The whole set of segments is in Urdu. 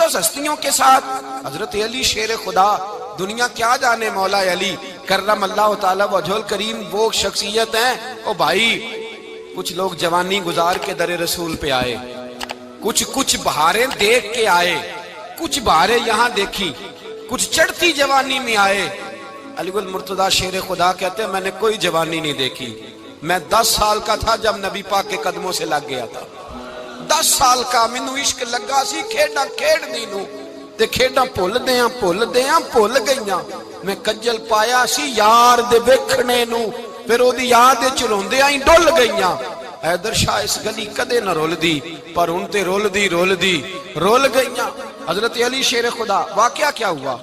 مقدس ہستیوں کے ساتھ حضرت علی شیر خدا، دنیا کیا جانے مولا علی کرم اللہ تعالی وجہ الکریم وہ شخصیت ہیں۔ او بھائی کچھ لوگ جوانی گزار کے در رسول پہ آئے، کچھ بہاریں دیکھ کے آئے، کچھ بہاریں یہاں دیکھی، کچھ چڑھتی جوانی میں آئے۔ علی گل مرتضیٰ شیر خدا کہتے ہیں میں نے کوئی جوانی نہیں دیکھی، میں 10 سال کا تھا جب نبی پاک کے قدموں سے لگ گیا تھا، 10 سال کا مینوں عشق لگا سی، کھیڈاں کھیڈنی نوں تے کھیڈاں بھول گئیاں، میں کجل پایا سی یار دے ویکھنے نوں، پھر او دی یاد وچ روندیاں ہی ڈل گئیاں۔ حیدر شاہ اس گلی کدے نہ رول دی، پر ہن تے رول گئیاں۔ حضرت علی شیر خدا، واقعہ کیا ہوا؟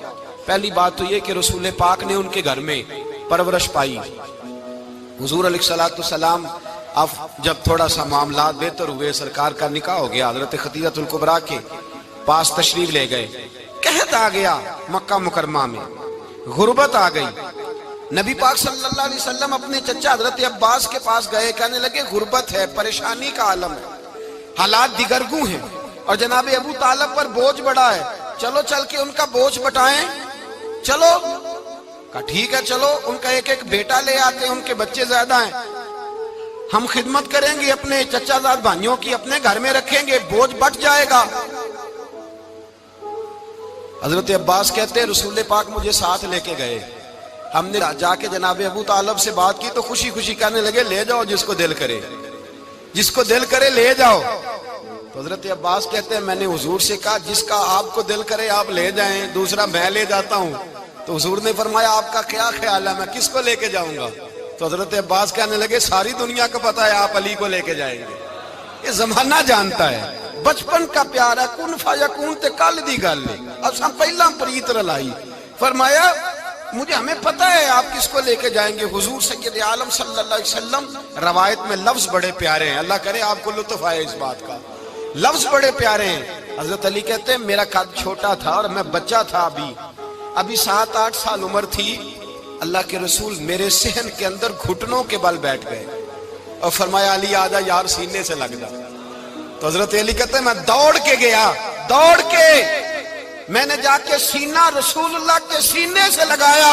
پہلی بات تو یہ کہ رسول پاک نے ان کے گھر میں پرورش پائی۔ حضور علیہ السلام اب جب تھوڑا سا معاملات بہتر ہوئے، سرکار کا نکاح ہو گیا، حضرت خدیجہ الکبریٰ کے پاس تشریف لے گئے۔ قحط آ گیا مکہ مکرمہ میں، غربت آ گئی۔ نبی پاک صلی اللہ علیہ وسلم اپنے چچا حضرت عباس کے پاس گئے، کہنے لگے غربت ہے، پریشانی کا عالم ہے، حالات دیگرگوں ہیں، اور جناب ابو طالب پر بوجھ بڑا ہے، چلو چل کے ان کا بوجھ بٹائیں۔ چلو کہا ٹھیک ہے، چلو ان کا ایک بیٹا لے آتے ہیں، ان کے بچے زیادہ ہیں، ہم خدمت کریں گے اپنے چچا زاد بھائیوں کی، اپنے گھر میں رکھیں گے، بوجھ بٹ جائے گا۔ حضرت عباس کہتے ہیں رسول پاک مجھے ساتھ لے کے گئے، ہم نے جا کے جناب ابو طالب سے بات کی تو خوشی خوشی کہنے لگے لے جاؤ جس کو دل کرے لے جاؤ۔ تو حضرت عباس کہتے ہیں میں نے حضور سے کہا جس کا آپ کو دل کرے آپ لے جائیں، دوسرا میں لے جاتا ہوں۔ تو حضور نے فرمایا آپ کا کیا خیال ہے، میں کس کو لے کے جاؤں گا؟ تو حضرت عباس کہنے لگے ساری دنیا کو پتا ہے آپ علی کو لے کے جائیں گے، یہ زمانہ جانتا ہے، بچپن کا پیار ہے، کن فیکون تے کل دی گل ہے، اب ہم پہلا پریت رلائی۔ فرمایا ہمیں پتا ہے آپ کس کو لے کے جائیں گے، حضور سید عالم صلی اللہ علیہ وسلم۔ روایت میں لفظ بڑے پیارے ہیں، اللہ کرے آپ کو لطف آئے اس بات کا، لفظ بڑے پیارے ہیں۔ حضرت علی کہتے ہیں میرا قد چھوٹا تھا اور میں بچہ تھا، ابھی 7-8 سال عمر تھی، اللہ کے رسول میرے صحن کے اندر گھٹنوں کے بل بیٹھ گئے اور فرمایا علی آجا یار سینے سے لگ جا۔ تو حضرت علی کہتے ہیں میں دوڑ کے گیا، میں نے جا کے سینہ رسول اللہ کے سینے سے لگایا۔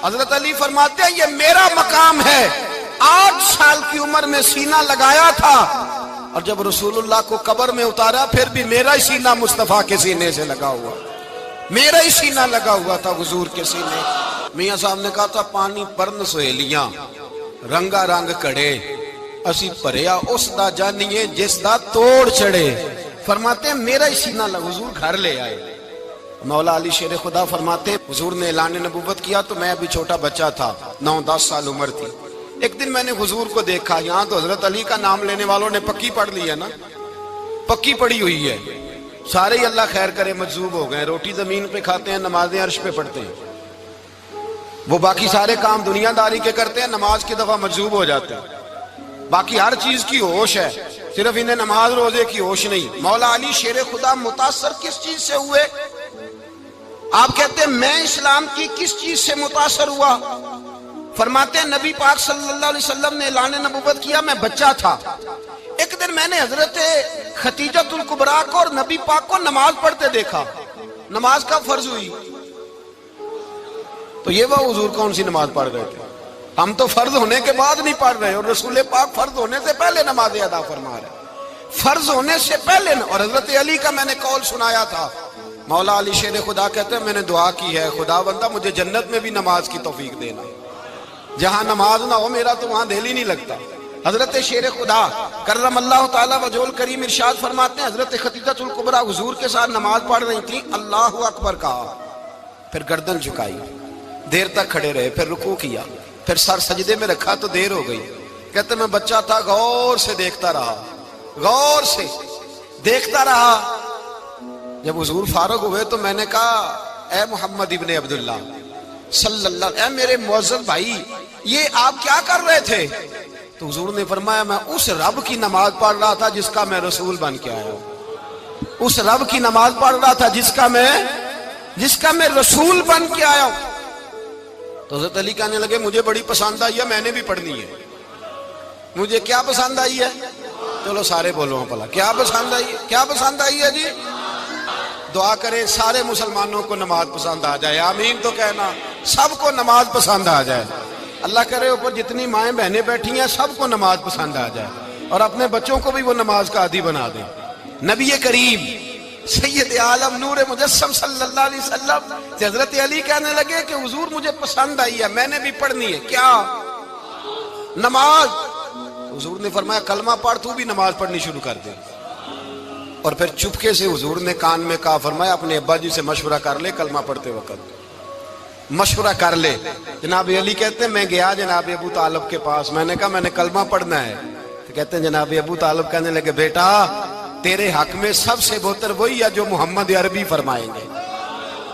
حضرت علی فرماتے ہیں یہ میرا مقام ہے، 8 سال کی عمر میں سینہ لگایا تھا، اور جب رسول اللہ کو قبر میں اتارا پھر بھی میرا ہی سینہ مصطفیٰ کے سینے سے لگا ہوا، میرا ہی سینہ لگا ہوا تھا حضور کے سینے۔ میاں صاحب نے کہا تھا پانی پرن سہیلیاں رنگا رنگ کڑے، اسی پریا اس دا جانیے جس دا توڑ چڑے۔ فرماتے ہیں میرا ہی سینہ لگا، حضور گھر لے آئے۔ مولا علی شیر خدا فرماتے ہیں حضور نے اعلان نبوت کیا تو میں ابھی چھوٹا بچہ تھا، 9-10 سال عمر تھی۔ ایک دن میں نے حضور کو دیکھا، یہاں تو حضرت علی کا نام لینے والوں نے پکی پڑھ لی ہے نا، پکی پڑھی ہوئی ہے، سارے ہی اللہ خیر کرے مجذوب ہو گئے، روٹی زمین پہ کھاتے ہیں، نمازیں عرش پہ پڑھتے ہیں، وہ باقی سارے کام دنیا داری کے کرتے ہیں، نماز کی دفعہ مجذوب ہو جاتے ہیں، باقی ہر چیز کی ہوش ہے، صرف انہیں نماز روزے کی ہوش نہیں۔ مولا علی شیر خدا متاثر کس چیز سے ہوئے؟ آپ کہتے ہیں میں اسلام کی کس چیز سے متاثر ہوا؟ فرماتے ہیں نبی پاک صلی اللہ علیہ وسلم نے اعلان نبوت کیا، میں بچہ تھا، ایک دن میں نے حضرت خدیجہ الکبریٰ کو اور نبی پاک کو نماز پڑھتے دیکھا، نماز کا فرض ہوئی تو یہ وہ حضور کون سی نماز پڑھ رہے تھے؟ ہم تو فرض ہونے کے بعد نہیں پڑھ رہے، اور رسول پاک فرض ہونے سے پہلے نماز ادا فرما رہے، فرض ہونے سے پہلے۔ اور حضرت علی کا میں نے قول سنایا تھا، مولا علی شیر خدا کہتے ہیں میں نے دعا کی ہے خدا بندہ مجھے جنت میں بھی نماز کی توفیق دینا، جہاں نماز نہ ہو میرا تو وہاں دل ہی نہیں لگتا۔ حضرت شیر خدا کرم اللہ تعالی وجہ الکریم ارشاد فرماتے ہیں حضرت خدیجہ الکبریٰ حضور کے ساتھ نماز پڑھ رہی تھی، اللہ اکبر کہا، پھر گردن جھکائی، دیر تک کھڑے رہے، پھر رکوع کیا، پھر سر سجدے میں رکھا تو دیر ہو گئی۔ کہتے میں بچہ تھا، غور سے دیکھتا رہا، غور سے دیکھتا رہا۔ جب حضور فارغ ہوئے تو میں نے کہا اے محمد ابن عبداللہ صلی اللہ، اے میرے معزز بھائی یہ آپ کیا کر رہے تھے؟ تو حضور نے فرمایا میں اس رب کی نماز پڑھ رہا تھا جس کا میں رسول بن کے آیا ہوں، اس رب کی نماز پڑھ رہا تھا جس کا میں رسول بن کے آیا ہوں۔ تو حضرت علی کہنے لگے مجھے بڑی پسند آئی ہے، میں نے بھی پڑھنی ہے۔ مجھے کیا پسند آئی ہے؟ چلو سارے بولو پلا، کیا پسند آئی ہے؟ کیا پسند آئی ہے جی؟ دعا کریں سارے مسلمانوں کو نماز پسند آ جائے، آمین تو کہنا، سب کو نماز پسند آ جائے۔ اللہ کرے اوپر جتنی مائیں بہنیں بیٹھی ہیں سب کو نماز پسند آ جائے، اور اپنے بچوں کو بھی وہ نماز کا عادی بنا دیں۔ نبی کریم سید عالم نور مجسم صلی اللہ علیہ وسلم سے حضرت علی کہنے لگے کہ حضور مجھے پسند آئی ہے، میں نے بھی پڑھنی ہے، کیا؟ نماز۔ حضور نے فرمایا کلمہ پڑھ، تو بھی نماز پڑھنی شروع کر دے۔ اور پھر چپکے سے حضور نے کان میں کہا، فرمایا اپنے ابا جی سے مشورہ کر لے کلمہ پڑھتے وقت، مشورہ کر لے۔ جناب علی کہتے ہیں میں گیا جناب ابو طالب کے پاس، میں نے کہا میں نے کلمہ پڑھنا ہے، تو کہتے ہیں جناب ابو طالب کہنے لگے بیٹا تیرے حق میں سب سے بہتر وہی ہے جو محمد عربی فرمائیں گے،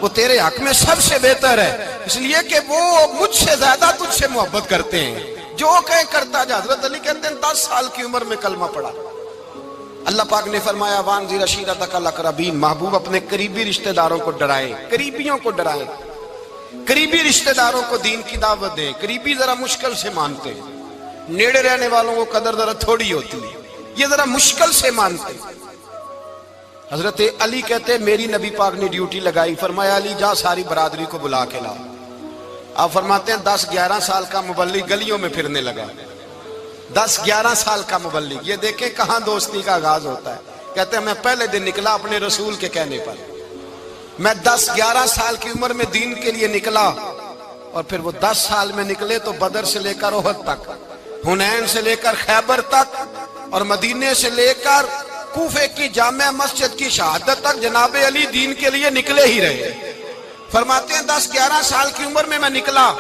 وہ تیرے حق میں سب سے بہتر ہے، اس لیے کہ وہ مجھ سے زیادہ تجھ سے محبت کرتے ہیں، جو کہیں کرتا جا۔ حضرت علی کہتے ہیں 10 سال کی عمر میں کلمہ پڑھا۔ اللہ پاک نے فرمایا وانذر عشیرتک الاقربین، محبوب اپنے قریبی رشتہ داروں کو ڈرائیں، قریبیوں کو ڈرائیں، قریبی رشتہ داروں کو دین کی دعوت دیں۔ قریبی ذرا مشکل سے مانتے، نیڑے رہنے والوں کو قدر ذرا تھوڑی ہوتی ہے، یہ ذرا مشکل سے مانتے۔ حضرت علی کہتے ہیں میری نبی پاک نے ڈیوٹی لگائی، فرمایا علی جا ساری برادری کو بلا کے لا۔ آپ فرماتے ہیں 10-11 سال کا مبلغ گلیوں میں پھرنے لگا، 10-11 سال کا مبلغ، یہ دیکھیں کہاں دوستی کا آغاز ہوتا ہے۔ کہتے ہیں میں پہلے دن نکلا اپنے رسول کے کہنے پر، میں 10-11 سال کی عمر میں دین کے لیے نکلا، اور پھر وہ 10 سال میں نکلے تو بدر سے لے کر احد تک، حنین سے لے کر خیبر تک، اور مدینے سے لے کر کوفے کی جامع مسجد کی شہادت تک جناب علی دین کے لیے نکلے ہی رہے۔ فرماتے ہیں 10-11 سال کی عمر میں نکلا،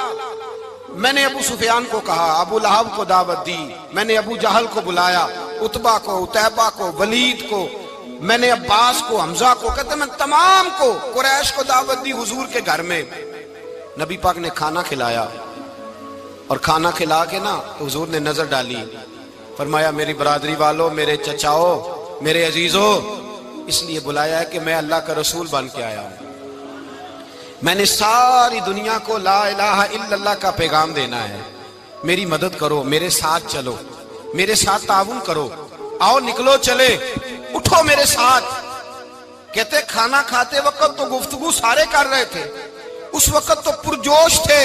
میں نے ابو سفیان کو کہا، ابو لہب کو دعوت دی، میں نے ابو جہل کو بلایا، عتبہ کو، عتیبہ کو، ولید کو، میں نے عباس کو، حمزہ کو، کہتے میں تمام کو، قریش کو دعوت دی حضور کے گھر میں۔ نبی پاک نے کھانا کھلایا، اور کھانا کھلا کے نا تو حضور نے نظر ڈالی، فرمایا میری برادری والوں، میرے چچاؤ، میرے عزیزوں، اس لیے بلایا ہے کہ میں اللہ کا رسول بن کے آیا ہوں، میں نے ساری دنیا کو لا الہ الا اللہ کا پیغام دینا ہے، میری مدد کرو، میرے ساتھ چلو، میرے ساتھ تعاون کرو، آؤ نکلو چلے، اٹھو میرے ساتھ۔ کہتے کھانا کھاتے وقت تو گفتگو سارے کر رہے تھے، اس وقت تو پرجوش تھے،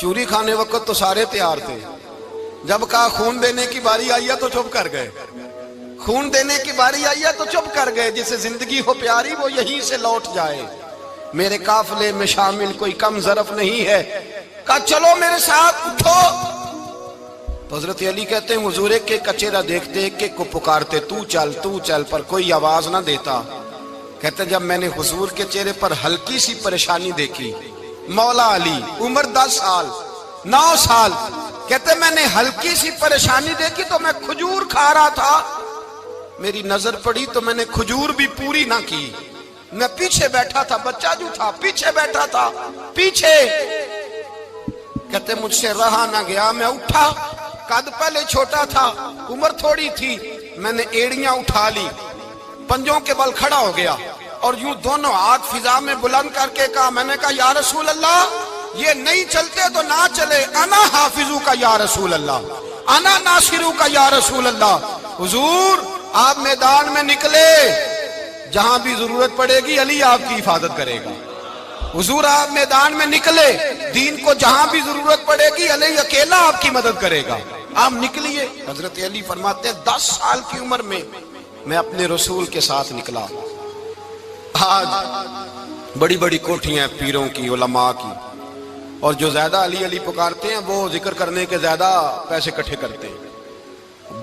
چوری کھانے وقت تو سارے تیار تھے، جب کہا خون دینے کی باری آئی ہے تو چپ کر گئے، خون دینے کی باری آئی ہے تو چپ کر گئے، جسے زندگی ہو پیاری وہ یہیں سے لوٹ جائے، میرے قافلے میں شامل کوئی کم ظرف نہیں ہے، کہا چلو میرے ساتھ اٹھو۔ تو حضرت علی کہتے ہیں حضور ایک ایک کا چہرہ دیکھتے، ایک ایک کو پکارتے، تو چل، پر کوئی آواز نہ دیتا۔ کہتے جب میں نے حضور کے چہرے پر ہلکی سی پریشانی دیکھی، مولا علی عمر 10 سال 9 سال، کہتے میں نے ہلکی سی پریشانی دیکھی تو میں کھجور کھا رہا تھا، میری نظر پڑی تو میں نے کھجور بھی پوری نہ کی، میں پیچھے بیٹھا تھا، بچہ جو تھا پیچھے بیٹھا تھا، پیچھے۔ کہتے مجھ سے رہا نہ گیا، میں اٹھا، قد پہلے چھوٹا تھا، عمر تھوڑی تھی، میں نے ایڑیاں اٹھا لی، پنجوں کے بل کھڑا ہو گیا، اور یوں دونوں ہاتھ فضا میں بلند کر کے کہا، میں نے کہا یا رسول اللہ یہ نہیں چلتے تو نہ چلے، انا حافظو کا یا رسول اللہ، انا ناصرو کا یا رسول اللہ۔ حضور آپ میدان میں نکلے، جہاں بھی ضرورت پڑے گی علی آپ کی حفاظت کرے گا۔ حضور آپ میدان میں نکلے، دین کو جہاں بھی ضرورت پڑے گی علی اکیلا آپ کی مدد کرے گا، آپ نکلیے۔ حضرت علی فرماتے ہیں 10 سال کی عمر میں اپنے رسول کے ساتھ نکلا۔ آج بڑی بڑی کوٹھیاں پیروں کی، علماء کی، اور جو زیادہ علی علی پکارتے ہیں وہ ذکر کرنے کے زیادہ پیسے اکٹھے کرتے ہیں،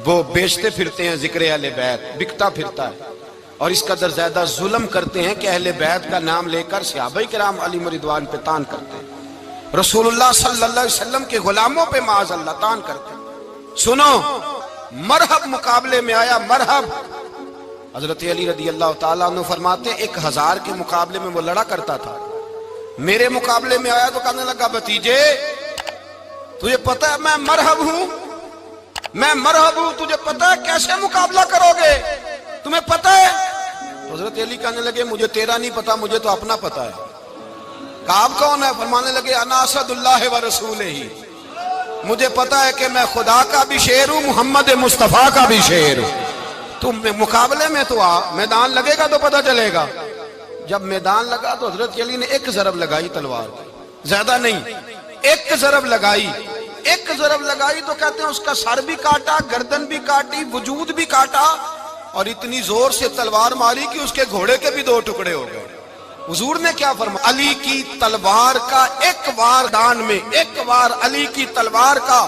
وہ بیچتے پھرتے ہیں، ذکر اہل بیت بکتا پھرتا ہے، اور اس قدر زیادہ ظلم کرتے ہیں کہ اہل بیت کا نام لے کر صحابہ کرام علی رضوان پہ تان کرتے ہیں، رسول اللہ صلی اللہ علیہ وسلم کے غلاموں پہ معاذ اللہ تان کرتے ہیں۔ سنو، مرحب مقابلے میں آیا، مرحب۔ حضرت علی رضی اللہ تعالیٰ عنہ فرماتے ہیں 1000 کے مقابلے میں وہ لڑا کرتا تھا، میرے مقابلے میں آیا تو کہنے لگا بھتیجے تجھے پتہ ہے میں مرحب ہوں، میں مرحب ہوں، تجھے پتہ ہے کیسے مقابلہ کرو گے، تمہیں پتہ ہے؟ حضرت علی کہنے لگے مجھے تیرا نہیں پتا، مجھے تو اپنا پتا ہے۔ کہا آپ کون ہے؟ فرمانے لگے انا اسد اللہ و رسولہ، مجھے پتا ہے کہ میں خدا کا بھی شیر ہوں، محمد مصطفیٰ کا بھی شیر ہوں۔ تم مقابلے میں تو آ، میدان لگے گا تو پتہ چلے گا۔ جب میدان لگا تو حضرت علی نے ایک ضرب لگائی تلوار کی، زیادہ نہیں، ایک ضرب لگائی، ایک ضرب لگائی تو کہتے ہیں اس کا سر بھی کاٹا، گردن بھی کاٹی، وجود بھی کاٹا، اور اتنی زور سے تلوار ماری کہ اس کے گھوڑے کے بھی دو ٹکڑے ہو گئے۔ حضور نے کیا فرمایا؟ علی کی تلوار کا ایک وار دان میں، ایک وار علی کی تلوار کا،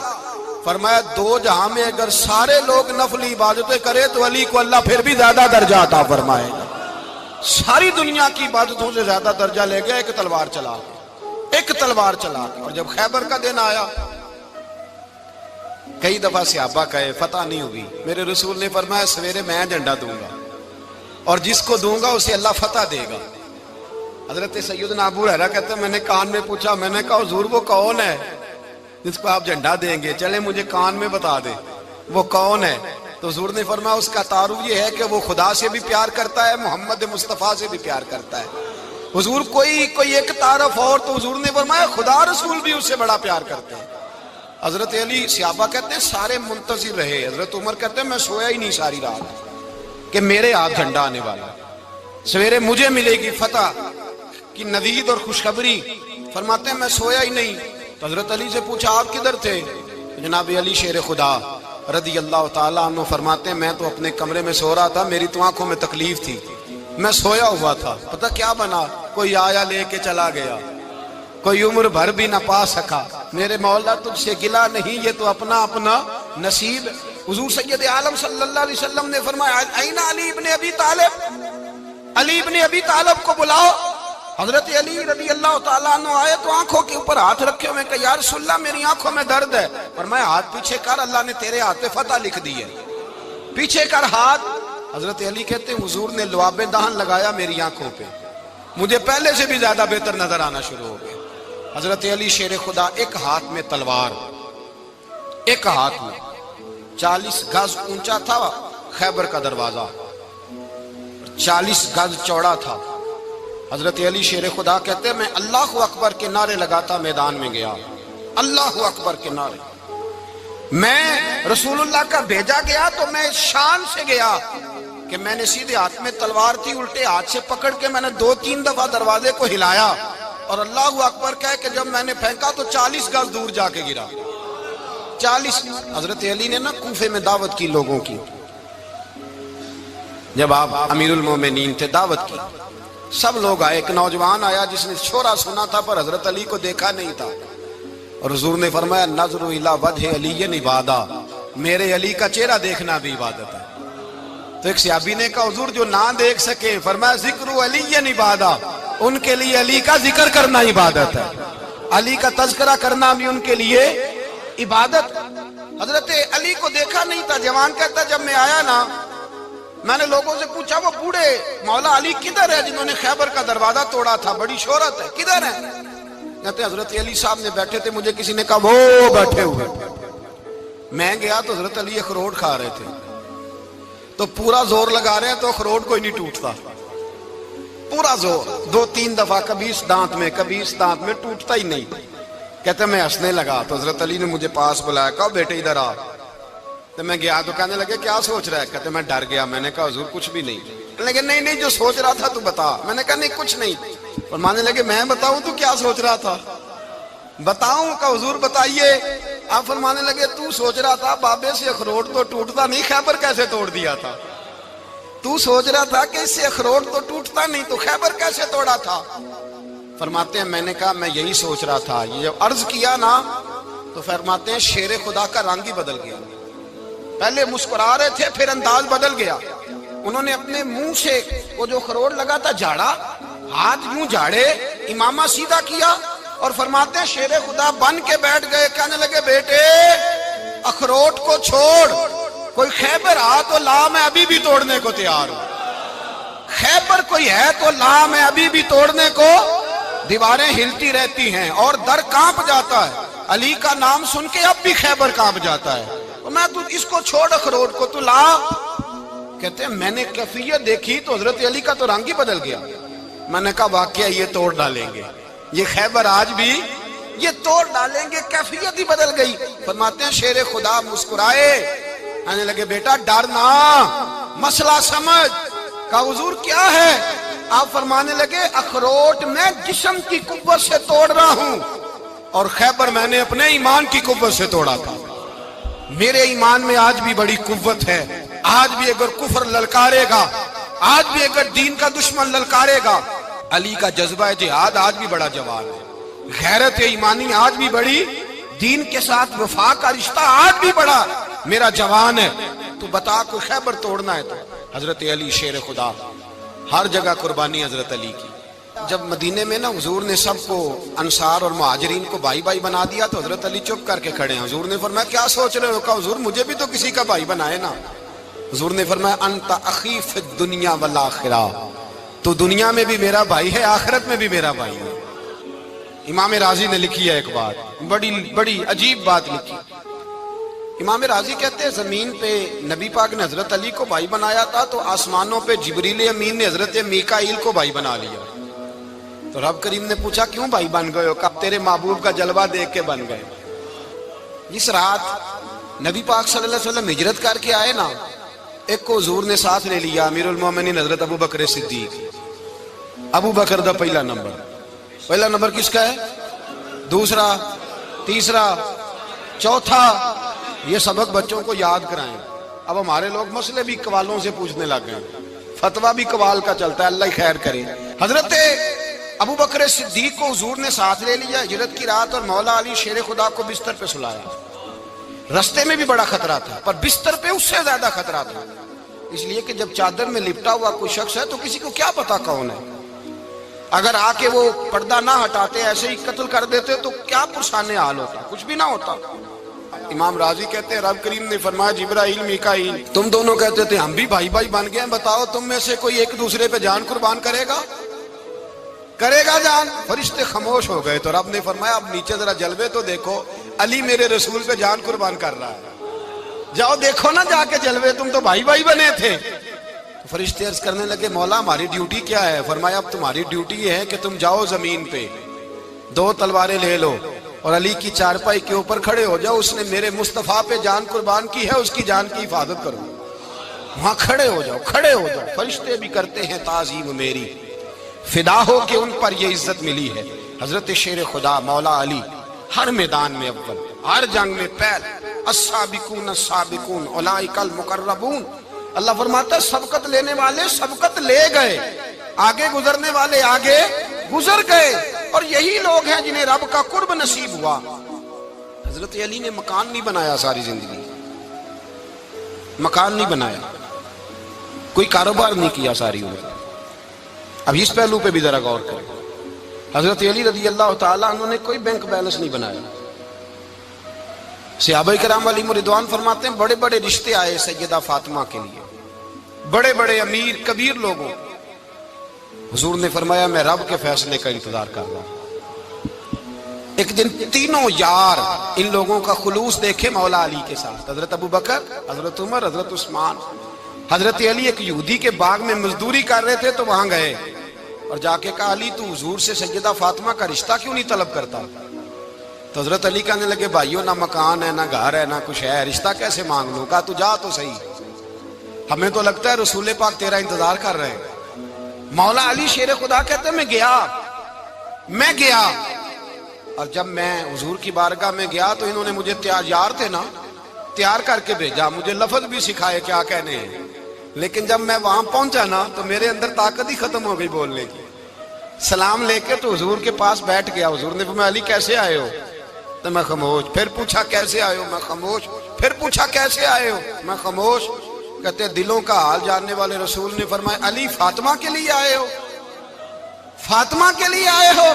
فرمایا دو جہاں میں اگر سارے لوگ نفلی عبادتیں کرے تو علی کو اللہ پھر بھی زیادہ درجہ عطا فرمائے گا۔ ساری دنیا کی عبادتوں سے زیادہ درجہ لے گیا ایک تلوار چلا کے، ایک تلوار چلا کے۔ اور جب خیبر کا دن آیا، کئی دفعہ صحابہ کہے فتح نہیں ہوئی، میرے رسول نے فرمایا سویرے میں جھنڈا دوں گا اور جس کو دوں گا اسے اللہ فتح دے گا۔ حضرت سیدنا ابو ہریرہ کہتے ہیں میں نے کان میں پوچھا، میں نے کہا حضور وہ کون ہے جس کو آپ جھنڈا دیں گے؟ چلے مجھے کان میں بتا دیں وہ کون ہے۔ تو حضور نے فرمایا اس کا تعارف یہ ہے کہ وہ خدا سے بھی پیار کرتا ہے، محمد مصطفیٰ سے بھی پیار کرتا ہے۔ حضور کوئی ایک تعارف اور، تو حضور نے فرمایا خدا رسول بھی اس سے بڑا پیار کرتے ہیں۔ حضرت علی، صحابہ کہتے ہیں سارے منتظر رہے۔ حضرت عمر کہتے ہیں میں سویا ہی نہیں ساری رات کہ میرے ہاتھ جھنڈا آنے والا، سویرے مجھے ملے گی فتح کی نوید اور خوشخبری۔ فرماتے ہیں میں سویا ہی نہیں۔ تو حضرت علی سے پوچھا آپ کدھر تھے؟ جناب علی شیر خدا رضی اللہ تعالیٰ عنہ فرماتے ہیں میں تو اپنے کمرے میں سو رہا تھا، میری تو آنکھوں میں تکلیف تھی، میں سویا ہوا تھا، پتہ کیا بنا، کوئی آیا لے کے چلا گیا، کوئی عمر بھر بھی نہ پا سکا۔ میرے مولا تجھ سے گلا نہیں، یہ تو اپنا اپنا نصیب۔ حضور سید عالم صلی اللہ علیہ وسلم نے فرمایا این علی ابن ابی طالب، علی ابن ابی طالب کو بلاؤ۔ حضرت علی رضی اللہ تعالیٰ عنہ آئے تو آنکھوں کے اوپر ہاتھ رکھے ہوئے کہ یا رسول اللہ میری آنکھوں میں درد ہے۔ فرمایا ہاتھ پیچھے کر، اللہ نے تیرے ہاتھ پہ فتح لکھ دی ہے، پیچھے کر ہاتھ۔ حضرت علی کہتے ہیں حضور نے لعاب دہن لگایا میری آنکھوں پہ، مجھے پہلے سے بھی زیادہ بہتر نظر آنا شروع ہو گیا۔ حضرت علی شیر خدا ایک ہاتھ میں تلوار، ایک ہاتھ میں 40 گز اونچا تھا خیبر کا دروازہ، 40 گز چوڑا تھا۔ حضرت علی شیر خدا کہتے ہیں میں اللہ اکبر کے نعرے لگاتا میدان میں گیا، اللہ اکبر کے نعرے۔ میں رسول اللہ کا بھیجا گیا تو میں شان سے گیا کہ میں نے سیدھے ہاتھ میں تلوار تھی، الٹے ہاتھ سے پکڑ کے میں نے 2-3 دفعہ دروازے کو ہلایا اور اللہ اکبر کہہ کہ جب میں نے پھینکا تو 40 گز دور جا کے گرا، 40۔ حضرت علی نے نا کوفے میں دعوت کی لوگوں کی، جب آپ امیر المومنین تھے دعوت کی، سب لوگ آئے۔ ایک نوجوان آیا جس نے شورا سنا تھا پر حضرت علی کو دیکھا نہیں تھا، اور حضور نے فرمایا نظر الی وجہ علی عبادہ، میرے علی کا چہرہ دیکھنا بھی عبادت ہے۔ تو ایک صحابی نے کہا حضور جو نہ دیکھ سکے، فرمایا ذکر علی عبادہ، ان کے لیے علی کا ذکر کرنا عبادت ہے، علی کا تذکرہ کرنا بھی ان کے لیے عبادت۔ حضرت علی کو دیکھا نہیں تھا۔ جوان کہتا جب میں آیا نا میں نے لوگوں سے پوچھا وہ بوڑھے مولا علی کدھر ہے جنہوں نے خیبر کا دروازہ توڑا تھا، بڑی شہرت ہے، کدھر ہے؟ کہتے حضرت علی صاحب نے بیٹھے تھے، مجھے کسی نے کہا وہ بیٹھے ہوئے۔ میں گیا تو حضرت علی اخروٹ کھا رہے تھے، تو پورا زور لگا رہے ہیں تو اخروٹ کوئی نہیں ٹوٹتا، پورا زور 2-3 دفعہ، کبھی اس دانت میں کبھی اس دانت میں، ٹوٹتا ہی نہیں۔ کہتے میں ہنسنے لگا تو حضرت علی نے مجھے پاس بلایا، کہا بیٹے ادھر آ۔ تو میں گیا تو کہنے لگے کیا سوچ رہا ہے؟ کہتے میں ڈر گیا۔ میں نے کہا حضور کچھ بھی نہیں۔ کہنے لگے نہیں جو سوچ رہا تھا تو بتا۔ میں نے کہا نہیں کچھ نہیں۔ فرمانے لگے میں بتاؤں تو کیا سوچ رہا تھا؟ بتاؤں؟ کہ حضور بتائیے۔ آپ فرمانے لگے تو سوچ رہا تھا بابے سے اخروٹ تو ٹوٹتا نہیں، خیبر کیسے توڑ دیا تھا؟ تو سوچ رہا تھا کہ اس سے اخروٹ تو ٹوٹتا نہیں تو خیبر کیسے توڑا تھا؟ فرماتے ہیں میں نے کہا میں یہی سوچ رہا تھا۔ یہ جب عرض کیا نا تو فرماتے ہیں شیر خدا کا رنگ ہی بدل گیا، پہلے مسکرا رہے تھے پھر انداز بدل گیا۔ انہوں نے اپنے منہ سے وہ جو خروٹ لگا تھا جھاڑا، ہاتھ یوں جھاڑے، امامہ سیدھا کیا اور فرماتے ہیں شیر خدا بن کے بیٹھ گئے۔ کہنے لگے بیٹے اخروٹ کو چھوڑ، کوئی خیبر آ تو لا، میں ابھی بھی توڑنے کو تیار ہوں۔ خیبر کوئی ہے تو لا، میں ابھی بھی توڑنے کو۔ دیواریں ہلتی رہتی ہیں اور در کانپ جاتا ہے، علی کا نام سن کے اب بھی خیبر کانپ جاتا ہے۔ میں تو اس کو چھوڑ اخروٹ کو تو لا۔ کہتے ہیں میں نے کیفیت دیکھی تو حضرت علی کا تو رنگ ہی بدل گیا۔ میں نے کہا واقعہ یہ توڑ ڈالیں گے، یہ خیبر آج بھی یہ توڑ ڈالیں گے، کیفیت ہی بدل گئی۔ فرماتے ہیں شیر خدا مسکرائے، کہنے لگے بیٹا ڈر نہ، مسئلہ سمجھ۔ کہا حضور کیا ہے؟ آپ فرمانے لگے اخروٹ میں جسم کی قوت سے توڑ رہا ہوں اور خیبر میں نے اپنے ایمان کی قوت سے توڑا تھا۔ میرے ایمان میں آج بھی بڑی قوت ہے، آج بھی اگر کفر للکارے گا، آج بھی اگر دین کا دشمن للکارے گا، علی کا جذبہ جہاد آج بھی بڑا جوان ہے، غیرت ایمانی آج بھی بڑی، دین کے ساتھ وفا کا رشتہ آج بھی بڑا میرا جوان ہے۔ تو بتا کوئی خیبر توڑنا ہے تو حضرت علی شیر خدا، ہر جگہ قربانی حضرت علی کی۔ جب مدینے میں نا حضور نے سب کو انصار اور مہاجرین کو بھائی بھائی بنا دیا تو حضرت علی چپ کر کے کھڑے ہیں۔ حضور نے فرمایا کیا سوچ رہے ہو؟ کہا حضور مجھے بھی تو کسی کا بھائی بنائے نا۔ حضور نے فرمایا انت اخی فی الدنیا والآخرہ، تو دنیا میں بھی میرا بھائی ہے، آخرت میں بھی میرا بھائی ہے۔ امام راضی نے لکھی ہے ایک بات، بڑی عجیب بات لکھی۔ امام راضی کہتے ہیں زمین پہ نبی پاک نے حضرت علی کو بھائی بنایا تھا تو آسمانوں پہ جبریل امین نے حضرت میکائیل کو بھائی بنا لیا۔ تو رب کریم نے پوچھا کیوں بھائی بن گئے ہو؟ کب تیرے محبوب کا جلوہ دیکھ کے بن گئے۔ جس رات نبی پاک صلی اللہ علیہ وسلم ہجرت کر کے آئے نا، ایک کو حضور نے ساتھ لے لیا، امیر المومنین حضرت ابو بکر صدیق۔ ابو بکر دا پہلا نمبر کس کا ہے؟ دوسرا، تیسرا، چوتھا، یہ سبق بچوں کو یاد کرائیں۔ اب ہمارے لوگ مسئلے بھی قوالوں سے پوچھنے لگ گئے، فتویٰ بھی قوال کا چلتا ہے، اللہ ہی خیر کرے۔ حضرت ابو بکر صدیق کو حضور نے ساتھ لے لیا ہجرت کی رات، اور مولا علی شیر خدا کو بستر پہ سلایا۔ رستے میں بھی بڑا خطرہ تھا پر بستر پہ اس سے زیادہ خطرہ تھا، اس لیے کہ جب چادر میں لپٹا ہوا کوئی شخص ہے تو کسی کو کیا پتا کون ہے، اگر آ کے وہ پردہ نہ ہٹاتے ایسے ہی قتل کر دیتے تو کیا پرسان حال ہوتا، کچھ بھی نہ ہوتا۔ امام راضی کہتے ہیں رب کریم نے فرمایا جبرائیل میکائیل تم دونوں کہتے تھے ہم بھی بھائی بھائی بن گئے ہیں، بتاؤ تم میں سے کوئی ایک دوسرے پہ جان قربان کرے گا جان؟ فرشتے خاموش ہو گئے تو رب نے فرمایا اب نیچے ذرا جلوے تو دیکھو، علی میرے رسول پہ جان قربان کر رہا ہے، جاؤ دیکھو نا جا کے جلوے، تم تو بھائی بھائی بنے تھے۔ تو فرشتے عرض کرنے لگے مولا ہماری ڈیوٹی کیا ہے؟ فرمایا اب تمہاری ڈیوٹی یہ ہے کہ تم جاؤ زمین پہ 2 تلواریں لے لو اور علی کی چارپائی کے اوپر کھڑے ہو جاؤ، اس نے میرے مصطفیٰ پہ جان قربان کی ہے، اس کی جان کی حفاظت کرو۔ وہاں کھڑے ہو جاؤ۔ فرشتے بھی کرتے ہیں تعظیم میری، فدا ہو کہ ان پر یہ عزت ملی ہے۔ حضرت شیر خدا مولا علی ہر میدان میں اول، ہر جنگ میں پہل، السابقون السابقون اولئک المقربون۔ اللہ فرماتا ہے سبقت لینے والے سبقت لے گئے، آگے گزرنے والے آگے گزر گئے، اور یہی لوگ ہیں جنہیں رب کا قرب نصیب ہوا۔ حضرت علی نے مکان نہیں بنایا، ساری زندگی مکان نہیں بنایا، کوئی کاروبار نہیں کیا ساری عمر۔ اب اس پہلو پہ بھی ذرا غور کریں، حضرت علی رضی اللہ تعالیٰ عنہ نے کوئی بینک بیلنس نہیں بنایا۔ صحابہ کرام علیہم رضوان فرماتے ہیں بڑے بڑے رشتے آئے سیدہ فاطمہ کے لیے، بڑے بڑے امیر کبیر لوگوں، حضور نے فرمایا میں رب کے فیصلے کا انتظار کر رہا ہوں۔ ایک دن تینوں یار ان لوگوں کا خلوص دیکھے مولا علی کے ساتھ، حضرت ابو بکر، حضرت عمر، حضرت عثمان، حضرت علی ایک یہودی کے باغ میں مزدوری کر رہے تھے تو وہاں گئے اور جا کے کہا علی تو حضور سے سیدہ فاطمہ کا رشتہ کیوں نہیں طلب کرتا؟ تو حضرت علی کہنے لگے بھائیو نہ مکان ہے، نہ گھر ہے، نہ کچھ ہے، رشتہ کیسے مانگ لوں؟ کہا تو جا تو صحیح، ہمیں تو لگتا ہے رسول پاک تیرا انتظار کر رہے ہیں۔ مولا علی شیر خدا کہتے ہیں میں گیا اور جب میں حضور کی بارگاہ میں گیا تو انہوں نے مجھے یار تھے نا، تیار کر کے بھیجا، مجھے لفظ بھی سکھائے کیا کہنے ہیں، لیکن جب میں وہاں پہنچا نا تو میرے اندر طاقت ہی ختم ہو گئی بولنے کی۔ سلام لے کے تو حضور کے پاس بیٹھ گیا، حضور نے فرمایا علی کیسے آئے ہو؟ تو میں خاموش، پھر پوچھا کیسے آئے ہو؟ میں خاموش، پھر پوچھا کیسے آئے ہو؟ میں خاموش۔ کہتے دلوں کا حال جاننے والے رسول نے فرمایا علی فاطمہ کے لیے آئے ہو؟ فاطمہ کے لیے آئے ہو؟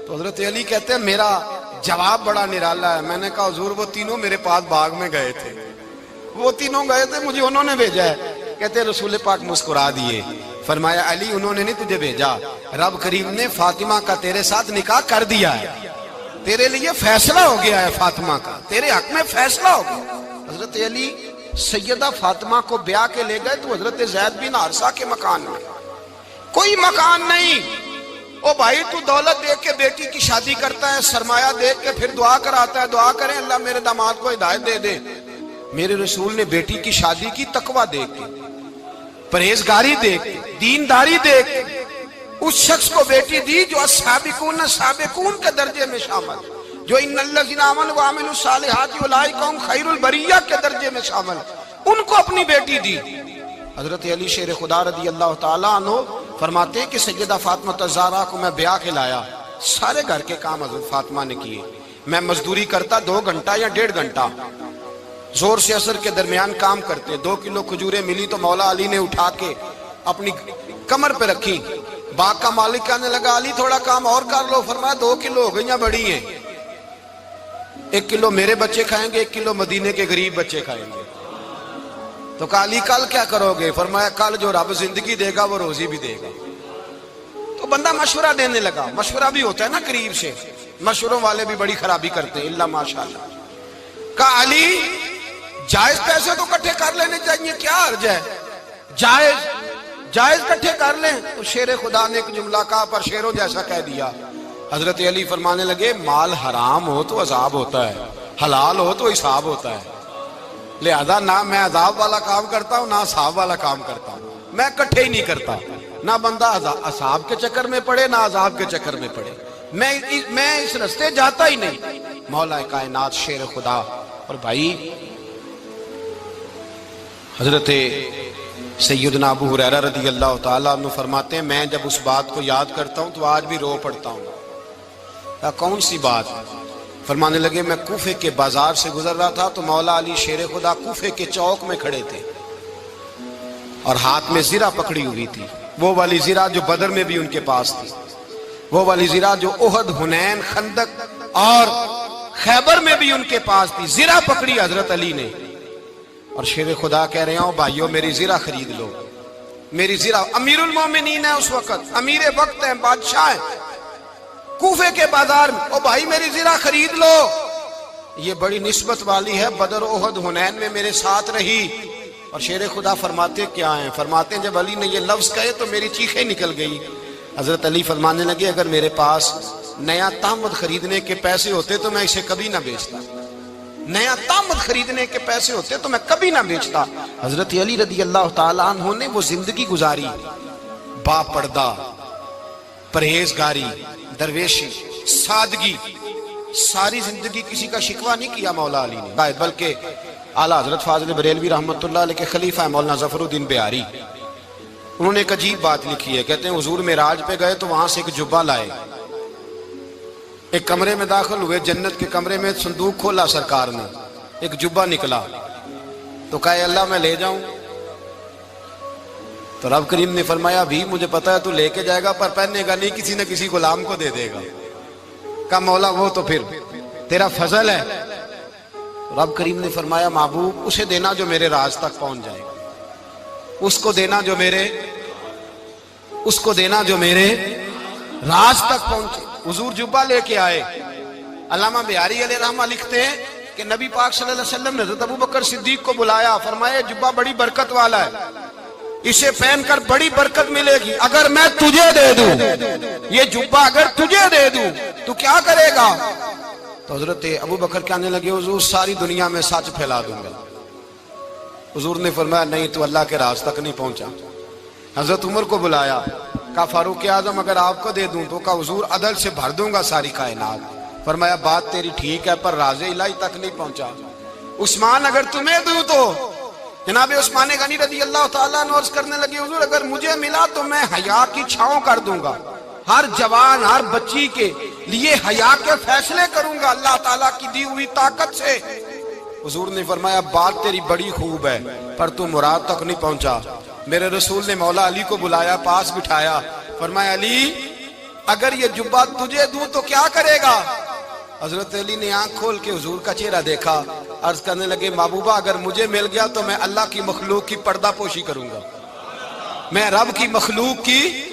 تو حضرت علی کہتے ہیں میرا جواب بڑا نرالا ہے۔ میں نے کہا حضور وہ تینوں میرے پاس باغ میں گئے تھے، وہ تینوں گئے تھے، مجھے انہوں نے بھیجا ہے۔ کہتے رسول پاک مسکرا دیے، فرمایا علی انہوں نے نہیں تجھے بھیجا، رب کریم نے فاطمہ کا تیرے ساتھ نکاح کر دیا ہے، تیرے لیے فیصلہ ہو گیا ہے، فاطمہ کا تیرے حق میں فیصلہ ہو گیا۔ حضرت علی سیدہ فاطمہ کو بیاہ کے لے گئے تو حضرت زید بن حارثہ کے مکان میں کوئی مکان نہیں۔ او بھائی تو دولت دیکھ کے بیٹی کی شادی کرتا ہے، سرمایہ دیکھ کے پھر دعا کراتا ہے، دعا کریں اللہ میرے داماد کو ہدایت دے دے۔ میرے رسول نے بیٹی کی شادی کی تقوی دیکھ کے، پرہیزگاری دیکھ کے، دینداری دیکھ کے اس شخص کو بیٹی دی جو السابقون السابقون کے درجے میں شامل، جو ان الذین آمنوا وعملوا الصالحات اولئک هم خیر البریہ کے درجے میں شامل، ان کو اپنی بیٹی دی۔ حضرت علی شیر خدا رضی اللہ تعالیٰ عنہ فرماتے ہیں کہ سیدہ فاطمہ الزہرا کو میں بیاہ کے لایا، سارے گھر کے کام حضرت فاطمہ نے کیے، میں مزدوری کرتا 2 گھنٹہ یا 1.5 گھنٹہ، زور سے عصر کے درمیان کام کرتے، 2 کلو کھجوریں ملی تو مولا علی نے اٹھا کے اپنی کمر پہ رکھی، باغ کا مالک کہنے لگا علی تھوڑا کام اور کر لو، فرمایا 2 کلو ہو گئیں بڑی ہیں، 1 کلو میرے بچے کھائیں گے، 1 کلو مدینے کے غریب بچے کھائیں گے۔ تو کہا علی کل کیا کرو گے؟ فرمایا کل جو رب زندگی دے گا وہ روزی بھی دے گا۔ تو بندہ مشورہ دینے لگا، مشورہ بھی ہوتا ہے نا قریب سے، مشوروں والے بھی بڑی خرابی کرتے ہیں اللہ ماشاءاللہ۔ کہا علی جائز پیسے تو کٹھے کر لینے چاہیے، کیا حرج ہے، جائز کٹھے کر لیں۔ تو شیر خدا نے ایک جملہ کہا پر شیروں جیسا کہہ دیا۔ حضرت علی فرمانے لگے مال حرام ہو تو عذاب ہوتا ہے، حلال ہو تو حساب ہوتا ہے، لہذا نہ میں عذاب والا کام کرتا ہوں نہ حساب والا کام کرتا ہوں، میں کٹھے ہی نہیں کرتا، نہ بندہ حساب کے چکر میں پڑے نہ عذاب کے چکر میں پڑے، میں اس رستے جاتا ہی نہیں۔ مولا کائنات شیر خدا۔ اور بھائی حضرت سیدنا ابو ہریرہ رضی اللہ تعالیٰ عنہ فرماتے ہیں میں جب اس بات کو یاد کرتا ہوں تو آج بھی رو پڑتا ہوں۔ کون سی بات؟ فرمانے لگے میں کوفے کے بازار سے گزر رہا تھا تو مولا علی شیر خدا کوفے کے چوک میں کھڑے تھے اور ہاتھ میں زرہ پکڑی ہوئی تھی، وہ والی زرہ جو بدر میں بھی ان کے پاس تھی، وہ والی زرہ جو احد، حنین، خندق اور خیبر میں بھی ان کے پاس تھی، زرہ پکڑی حضرت علی نے اور شیر خدا کہہ رہے ہوں بھائیو میری زرہ خرید لو، میری زرہ۔ امیر المومنین ہے اس وقت، امیر وقت ہیں، بادشاہ ہیں، کوفے کے بازار میں، او بھائی میری زرہ خرید لو، یہ بڑی نسبت والی ہے، بدر، احد، حنین میں میرے ساتھ رہی۔ اور شیر خدا فرماتے کیا ہیں؟ فرماتے ہیں جب علی نے یہ لفظ کہے تو میری چیخیں نکل گئی۔ حضرت علی فرمانے لگے اگر میرے پاس نیا تامد خریدنے کے پیسے ہوتے تو میں اسے کبھی نہ بیچتا، نیا تامد خریدنے کے پیسے ہوتے تو میں کبھی نہ بیچتا۔ حضرت علی رضی اللہ تعالیٰ عنہ نے وہ زندگی گزاری، با پردہ، پرہیزگاری، درویشی، سادگی، ساری زندگی کسی کا شکوہ نہیں کیا مولا علی نے، بلکہ اعلیٰ حضرت فاضل بریلوی رحمۃ اللہ علیہ کے خلیفہ مولانا ظفر الدین بہاری، انہوں نے ایک عجیب بات لکھی ہے، کہتے ہیں حضور معراج پہ گئے تو وہاں سے ایک جبہ لائے، ایک کمرے میں داخل ہوئے، جنت کے کمرے میں صندوق کھولا سرکار نے، ایک جبہ نکلا تو کہا اللہ میں لے جاؤں؟ تو رب کریم نے فرمایا بھی مجھے پتا ہے تو لے کے جائے گا پر پہننے گا نہیں، کسی نہ کسی غلام کو دے دے گا۔ کہا مولا وہ تو پھر تیرا فضل ہے۔ رب کریم نے فرمایا محبوب اسے دینا جو میرے راز تک پہنچ جائے گا، اس کو دینا جو میرے راز تک پہنچے۔ حضور جبہ لے کے آئے۔ علامہ بہاری علیہ رحمہ لکھتے ہیں کہ نبی پاک صلی اللہ علیہ وسلم نے حضرت ابوبکر صدیق کو بلایا، فرمایا جبہ بڑی برکت والا ہے، اسے پہن کر بڑی برکت ملے گی، اگر میں تجھے دے دوں یہ جبہ، اگر تجھے دے دوں تو کیا کرے گا؟ تو حضرت ابوبکر کہنے لگے حضور ساری دنیا میں سچ پھیلا دوں گا۔ حضور نے فرمایا نہیں تو اللہ کے راز تک نہیں پہنچا۔ حضرت عمر کو بلایا، کہا فاروق اعظم اگر آپ کو دے دوں تو کہا حضور عدل سے بھر دوں گا ساری کائنات۔ فرمایا بات تیری ٹھیک ہے پر راز الہی تک نہیں پہنچا۔ عثمان اگر تمہیں دوں تو جناب عثمان غنی رضی اللہ تعالیٰ عنہ عرض کرنے لگے حضور اگر مجھے ملا تو میں حیا کی چھاؤں کر دوں گا، ہر جوان ہر بچی کے لیے حیا کے فیصلے کروں گا اللہ تعالیٰ کی دی ہوئی طاقت سے۔ حضور نے فرمایا بات تیری بڑی خوب ہے پر تو مراد تک نہیں پہنچا۔ میرے رسول نے مولا علی کو بلایا، پاس بٹھایا، فرمایا علی اگر یہ جبہ تجھے دوں تو کیا کرے گا؟ حضرت علی نے آنکھ کھول کے حضور کا چہرہ دیکھا، عرض کرنے لگے محبوبہ اگر مجھے مل گیا تو میں اللہ کی مخلوق کی پردہ پوشی کروں گا، میں رب کی مخلوق کی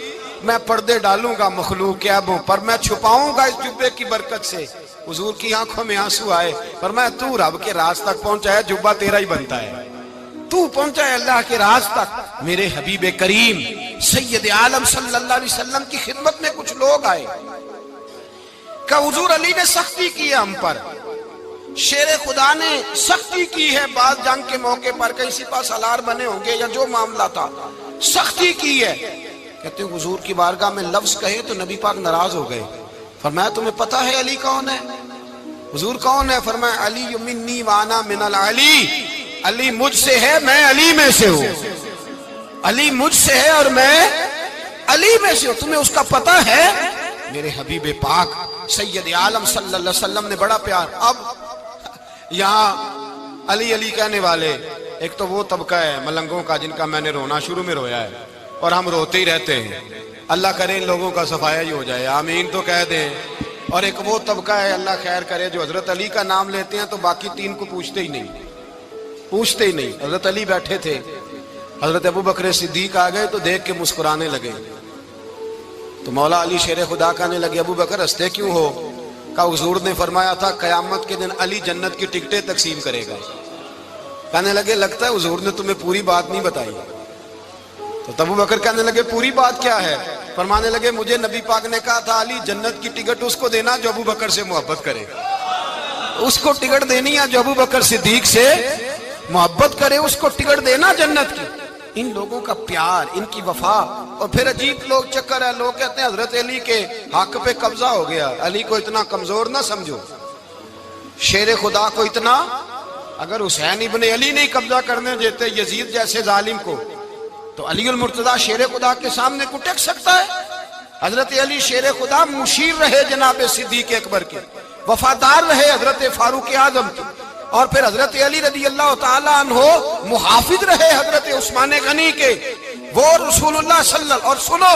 میں پردے ڈالوں گا مخلوق کے عیبوں پر، میں چھپاؤں گا اس جبے کی برکت سے۔ حضور کی آنکھوں میں آنسو آئے، فرمایا تو رب کے راز تک پہنچا ہے، جبہ تیرا ہی بنتا ہے، تو پہنچا ہے اللہ کے راز تک۔ میرے حبیب کریم سید عالم صلی اللہ علیہ وسلم کی خدمت میں کچھ لوگ آئے کہ حضور علی نے سختی کی ہے ہم پر، شیر خدا نے سختی کی ہے بعض جنگ کے موقع پر، کہیں سپہ سالار بنے ہوں گے یا جو معاملہ تھا، سختی کی ہے. کہتے ہیں حضور کی بارگاہ میں لفظ کہے تو نبی پاک ناراض ہو گئے. فرمایا تمہیں پتہ ہے علی کون ہے؟ حضور کون ہے؟ فرمایا علی منی وانا من العلی، علی مجھ سے ہے میں علی میں سے ہوں. علی مجھ سے ہے اور میں علی میں سے ہوں. تمہیں اس کا پتہ ہے؟ میرے حبیب پاک سید عالم صلی اللہ علیہ وسلم نے بڑا پیار. اب یہاں علی علی کہنے والے ایک تو وہ طبقہ ہے ملنگوں کا جن کا میں نے رونا شروع میں رویا ہے اور ہم روتے ہی رہتے ہیں. اللہ کرے ان لوگوں کا صفایا ہی ہو جائے، آمین تو کہہ دیں. اور ایک وہ طبقہ ہے اللہ خیر کرے جو حضرت علی کا نام لیتے ہیں تو باقی تین کو پوچھتے ہی نہیں. حضرت علی بیٹھے تھے، حضرت ابو بکر صدیق آ گئے تو دیکھ کے مسکرانے لگے. تو مولا علی شیر خدا کہنے لگے ابو بکر ہنستے کیوں ہو؟ کہا حضور نے فرمایا تھا قیامت کے دن علی جنت کی ٹکٹیں تقسیم کرے گا. کہنے لگے لگتا ہے حضور نے تمہیں پوری بات نہیں بتائی. تو ابو بکر کہنے لگے پوری بات کیا ہے؟ فرمانے لگے مجھے نبی پاک نے کہا تھا علی جنت کی ٹکٹ اس کو دینا جو ابو بکر سے محبت کرے. اس کو ٹکٹ دینی ہے جو ابو بکر صدیق سے محبت کرے، اس کو ٹکٹ دینا جنت کی. ان لوگوں کا پیار، ان کی وفا. اور پھر عجیب لوگ چکر ہے، لوگ کہتے ہیں حضرت علی کے حق پہ قبضہ ہو گیا. علی کو اتنا کمزور نہ سمجھو، شیر خدا کو اتنا. اگر حسین ابن علی نہیں قبضہ کرنے دیتے یزید جیسے ظالم کو تو علی المرتضیٰ شیر خدا کے سامنے کو ٹک سکتا ہے؟ حضرت علی شیر خدا مشیر رہے جناب صدیق اکبر کے، وفادار رہے حضرت فاروق اعظم کے، اور پھر حضرت علی رضی اللہ تعالیٰ عنہ محافظ رہے حضرت عثمان غنی کے. وہ رسول اللہ صلی اللہ. اور سنو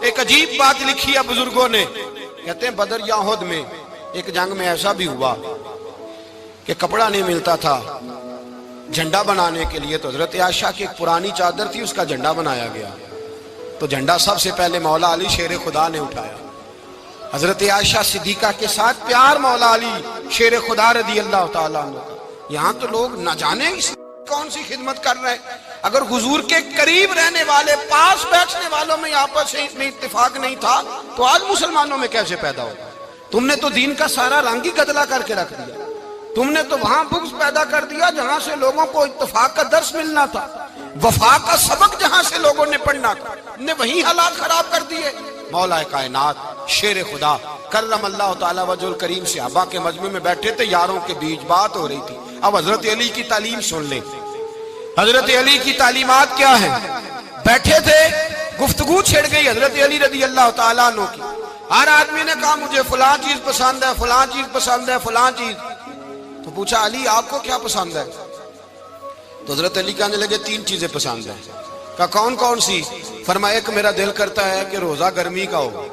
ایک عجیب بات لکھی ہے بزرگوں نے، کہتے ہیں بدر یا احد میں ایک جنگ میں ایسا بھی ہوا کہ کپڑا نہیں ملتا تھا جھنڈا بنانے کے لیے، تو حضرت عائشہ کی ایک پرانی چادر تھی اس کا جھنڈا بنایا گیا. تو جھنڈا سب سے پہلے مولا علی شیر خدا نے اٹھایا. حضرت عائشہ صدیقہ کے ساتھ پیار مولا علی شیر خدا رضی اللہ تعالیٰ عنہ کا. یہاں تو لوگ نہ جانے اس کون سی خدمت کر رہے ہیں. اگر حضور کے قریب رہنے والے پاس بیٹھنے والوں میں آپس میں اتفاق نہیں تھا تو آج مسلمانوں میں کیسے پیدا ہو؟ تم نے تو دین کا سارا رنگ ہی گدلا کر کے رکھ دیا. تم نے تو وہاں بغض پیدا کر دیا جہاں سے لوگوں کو اتفاق کا درس ملنا تھا، وفا کا سبق جہاں سے لوگوں نے پڑھنا تھا، نے وہی حالات خراب کر دیے. مولا کائنات شیر خدا کرم اللہ تعالیٰ وجہ الکریم صحابہ کے مجمع میں بیٹھے تھے، یاروں کے بیچ بات ہو رہی تھی. اب حضرت علی کی تعلیم سن لیں. حضرت علی کی تعلیمات کیا ہیں؟ بیٹھے تھے، گفتگو چھڑ گئی حضرت علی رضی اللہ تعالیٰ عنہ کی. ہر آدمی نے کہا مجھے فلاں چیز پسند ہے، فلاں چیز پسند ہے، فلاں چیز. تو پوچھا علی آپ کو کیا پسند ہے؟ تو حضرت علی کہنے لگے تین چیزیں پسند ہیں. کہا کون کون سی؟ فرمایا ایک میرا دل کرتا ہے کہ روزہ گرمی کا ہو.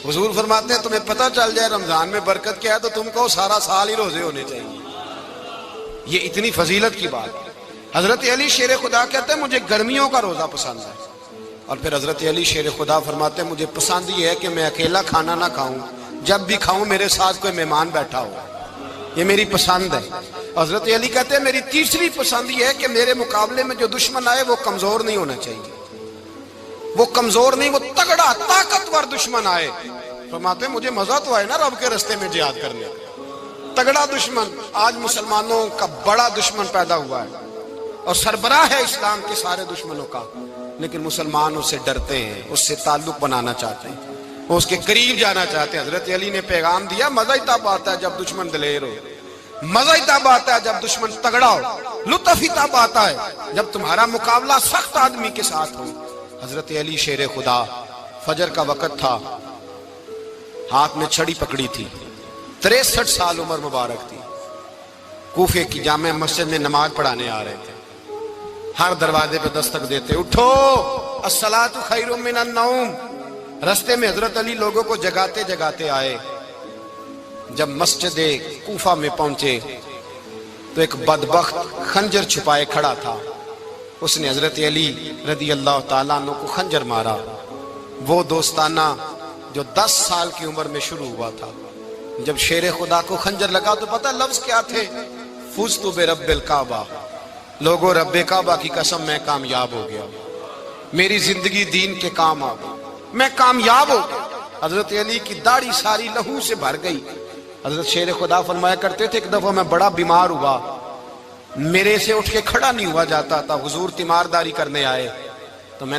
حضور فرماتے ہیں تمہیں پتہ چل جائے رمضان میں برکت کیا ہے تو تم کو سارا سال ہی روزے ہونے چاہیے. یہ اتنی فضیلت کی بات. حضرت علی شیر خدا کہتے ہیں مجھے گرمیوں کا روزہ پسند ہے. اور پھر حضرت علی شیر خدا فرماتے ہیں مجھے پسند یہ ہے کہ میں اکیلا کھانا نہ کھاؤں، جب بھی کھاؤں میرے ساتھ کوئی مہمان بیٹھا ہو. یہ میری پسند ہے. حضرت علی کہتے ہیں میری تیسری پسند یہ ہے کہ میرے مقابلے میں جو دشمن آئے وہ کمزور نہیں ہونا چاہیے. وہ کمزور نہیں، وہ تگڑا طاقتور دشمن آئے. فرماتے ہیں مجھے مزہ تو آئے نا رب کے رستے میں جہاد کرنے کا. تگڑا دشمن. آج مسلمانوں کا بڑا دشمن پیدا ہوا ہے اور سربراہ ہے اسلام کے سارے دشمنوں کا، لیکن مسلمان اس سے ڈرتے ہیں، اس سے تعلق بنانا چاہتے ہیں، وہ اس کے قریب جانا چاہتے ہیں. حضرت علی نے پیغام دیا مزہ ہی تب آتا ہے جب دشمن دلیر ہو، مزہ ہی تب آتا ہے جب دشمن تگڑا ہو، لطف ہی تب آتا ہے جب تمہارا مقابلہ سخت آدمی کے ساتھ ہو. حضرت علی شیر خدا، فجر کا وقت تھا، ہاتھ میں چھڑی پکڑی تھی، 63 سال عمر مبارک تھی. کوفے کی جامع مسجد میں نماز پڑھانے آ رہے تھے. ہر دروازے پہ دستک دیتے اٹھو الصلاۃ خیر من النوم. رستے میں حضرت علی لوگوں کو جگاتے جگاتے آئے. جب مسجد کوفہ میں پہنچے تو ایک بدبخت خنجر چھپائے کھڑا تھا. اس نے حضرت علی رضی اللہ تعالیٰ عنہ کو خنجر مارا. وہ دوستانہ جو 10 سال کی عمر میں شروع ہوا تھا. جب شیر خدا کو خنجر لگا تو پتہ لفظ کیا تھے؟ فزت برب الکعبہ. لوگوں رب کعبہ کی قسم میں کامیاب ہو گیا، میری زندگی دین کے کام آ گئی، میں کامیاب ہو گیا. حضرت علی کی داڑھی ساری لہو سے بھر گئی. حضرت شیر خدا فرمایا کرتے تھے ایک دفعہ میں بڑا بیمار ہوا، میرے سے اٹھ کے کھڑا نہیں ہوا جاتا تھا. حضور تیمارداری کرنے آئے تو میں نے